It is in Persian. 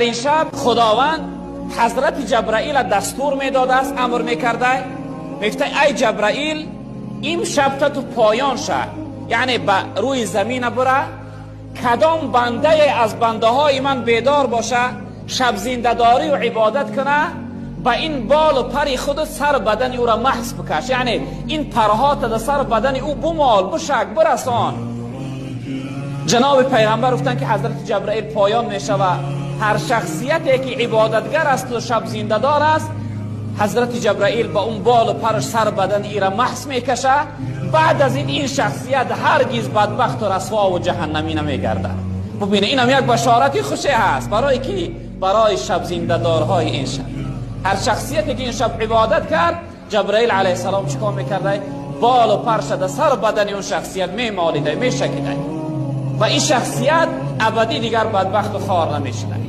این شب خداوند حضرت جبرائیل دستور میداده است، امر میکرده، میگفته ای جبرائیل این شب تو پایان شه، یعنی به روی زمین بره، کدام بنده از بنده های من بیدار باشه، شب زنده داری و عبادت کنه، با این بال و پر خود سر بدن او را محض بکش، یعنی این پرها تا سر بدن او بمال، بشک، برسان. جناب پیغمبر گفتن که حضرت جبرائیل پایان میشه و هر شخصیتی که عبادتگر است و شب زنده دار است، حضرت جبرائیل با اون بال و پرش سر بدن ای را محض میکشه. بعد از این شخصیت هرگز بدبخت و رسوا و جهنمی نمیگرده. ببینه اینم یک بشارتی خوشی هست برای کی؟ برای شب زنده دارهای این شب. هر شخصیتی که این شب عبادت کرد، جبرائیل علیه السلام چیکار میکرده؟ بال و پرش در سر بدن اون شخصیت میمالیده، میشکیده و این شخصیت ابدی دیگر بدبخت و خوار نمیشه.